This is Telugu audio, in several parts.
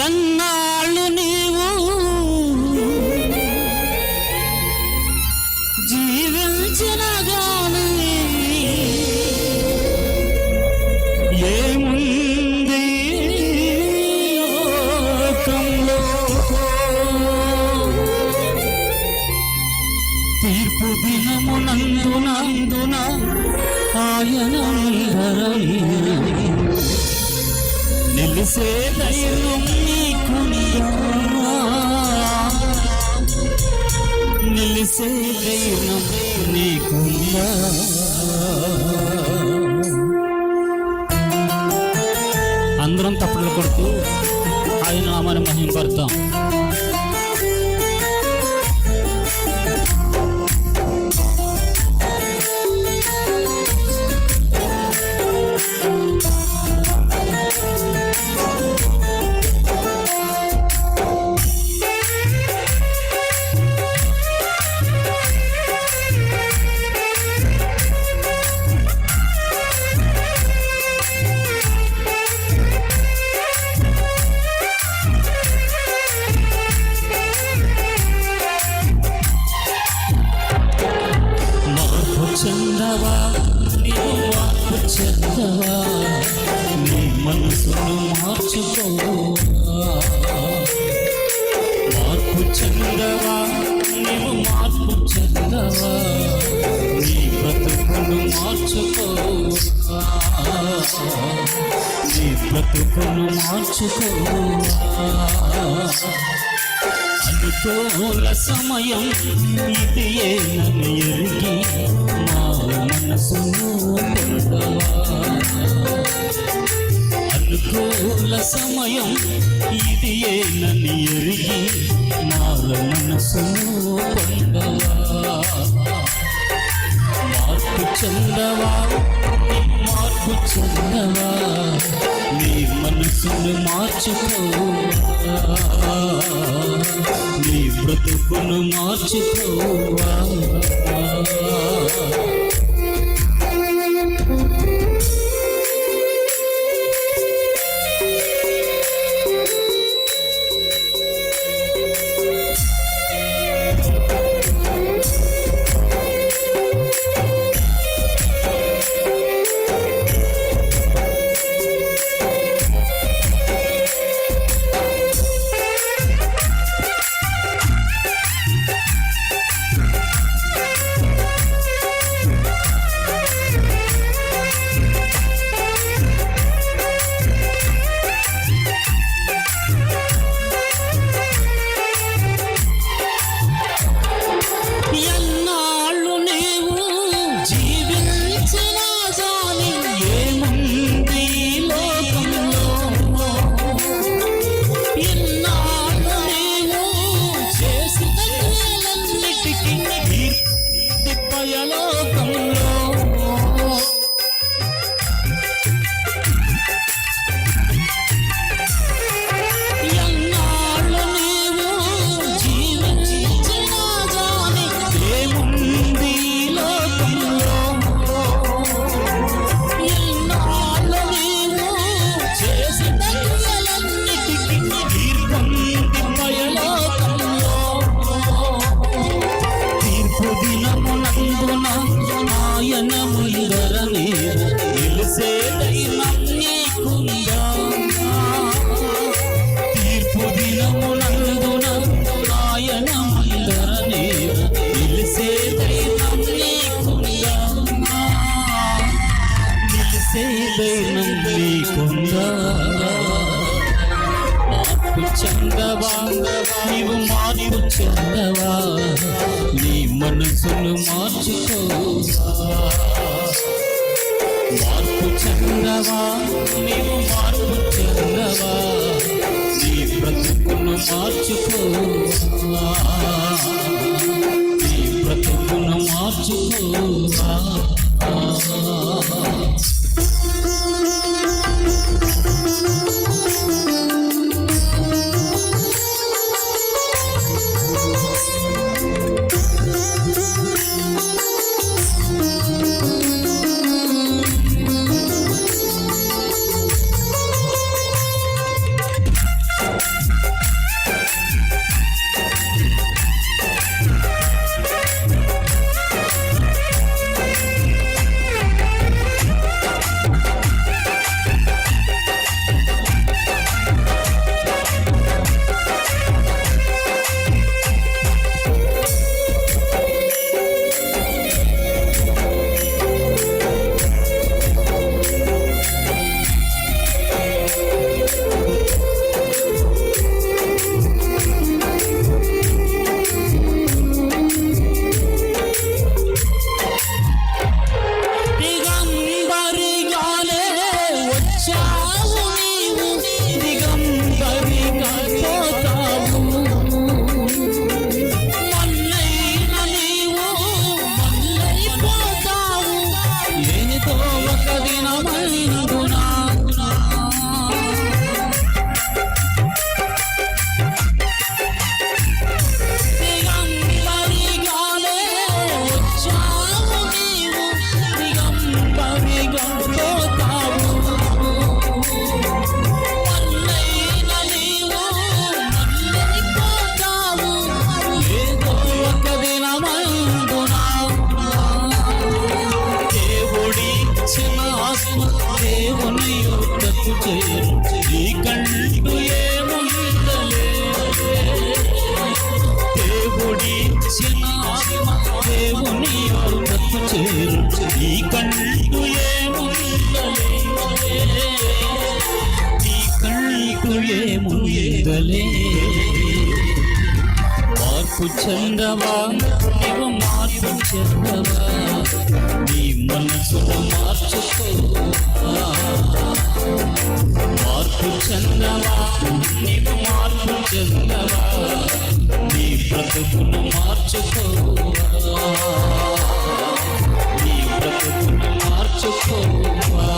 ఎన్నాళ్ళు నీవు జీవించిన గాని ఏముంది లోకంలో తీర్పు దినమునందున ఆయన నిలిసే ధైర్యం నీకుందా, నిలిసే ధైర్యం నీకుందా. అందరం తప్పులు కొడుతూ ఆయన నామాన్ని మహిమపడతాం. చెందవా నీవు మార్పు చెందవా, నీ మనసును మార్చుకోవా. మార్పు చెందవా నీవు మార్పు చెందవా, నీ బ్రతుకును మార్చుకోవా, నీ బ్రతుకును మార్చుకోవా. అనుకూల సమయం ఇది ఏనని ఎరిగి మా మనసును పొందవా. అనుకూల సమయం ఇది ఏనని ఎరిగి మా మనసును పొందవా. మార్పు చెందవా మార్పు చెందవా, నీ మనసును మార్చుకోవా, నీ బ్రతుకును మార్చుకోవా. ఆయన ముందరనే నిలిసే ధైర్యం నీకుందా. తీర్పు దినమునందున ఆయన ముందరనే నిలిసే ధైర్యం నీకుందా, నిలిసే ధైర్యం నీకుందా. మార్పు చెందవా నీవు మార్పు చెందవా, నీ మనసును మార్చుకోవా. మార్పు చెందవా నీవు మార్పు చెందవా, నీ బ్రతుకును మార్చుకోవా, నీ బ్రతుకును మార్చుకోవా. నీకంటూ ఏముందలే దేవుడిచ్చిన ఆత్మ దేవుని వద్దకు చేరు నీకంటూ ఏముందలే నీకంటూ ఏముందలే మార్పు చెందవా నీవు మార్పు చెందవా నీ మనసును మార్చుకోవా మార్పు చెందవా నీవు మార్పు చెందవా నీ బ్రతుకును మార్చుకోవా నీ బ్రతుకును మార్చుకోవా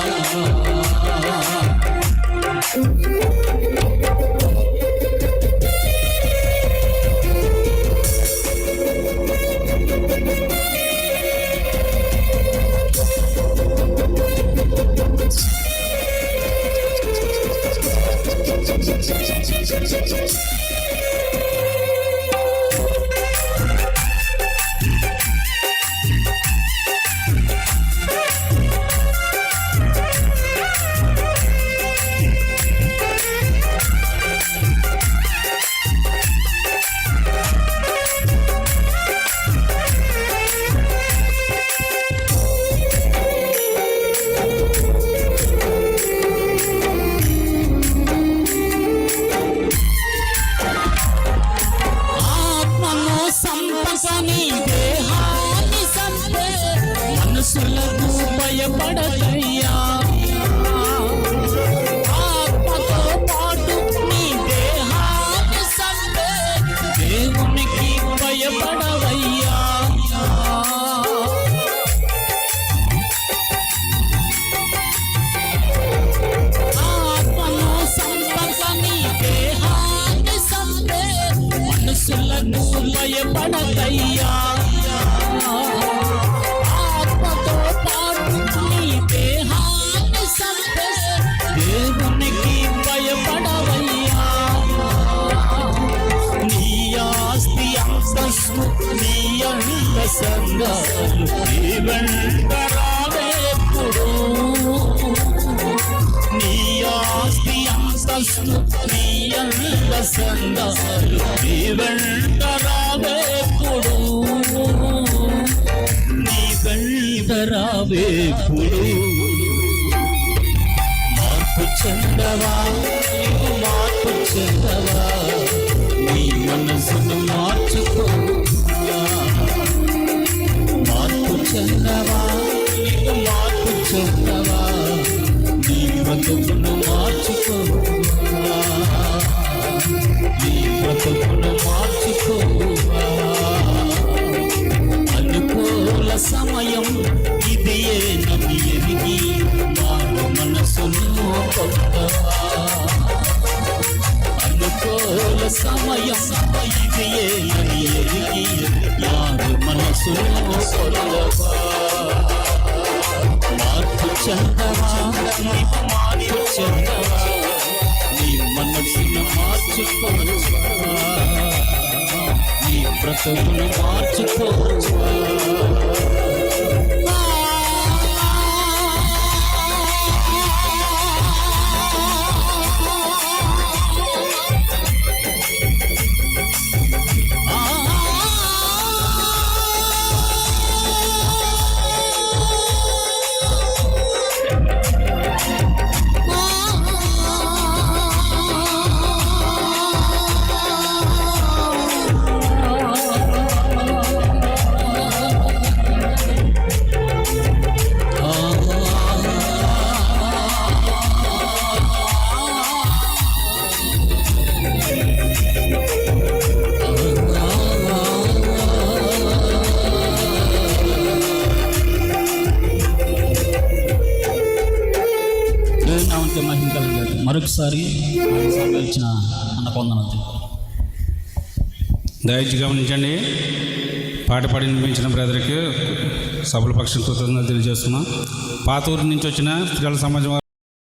మనసులకు భయపడదయ్యా ఆత్మతో పాటు నీ దేహాన్ని సంపే దేవునికి భయపడవయ్యా ఆత్మను సంపక నీ దేహాన్ని సంపే మనసులకు భయపడదయ్యా దేవునికి భయపడవయ్యా నీ ఆస్తి అంతస్తు నీ అంత సంఘాలు నీ వెంట రావేప్పుడు నీ ఆస్తి అంతస్తు నీ అంత సంఘాలు నీ వెంట రావేప్పుడు నీ వెంట రావేప్పుడు మార్పు చెందవా నీవు మార్పు చెందవా నీ మనసును మార్చుకోవా మార్పు చెందవా నీవు మార్పు చెందవా నీ బ్రతుకును మార్చుకోవా నీ బ్రతుకును మార్చుకోవా అనుకూల సమయం ఇది నన్ను ఎరిగి మారు మనసును పొందవా అనుకూల సమయం ఇది నన్ను ఎరిగి మారు మనసును పొందవా మార్పు చెందవా నీవు మార్పు చెందవా నీ మనసును మార్చుకోవా నీ బ్రతుకును మార్చుకోవా మరొకసారి ఇచ్చిన అన్న పొందనది దయచేసి గమనించండి. పాట పాడి వినిపించిన బ్రదర్కి సభల పక్షం కృతజ్ఞతలు తెలియజేస్తున్నాం. పాతూరు నుంచి వచ్చిన స్త్రీల సమాజం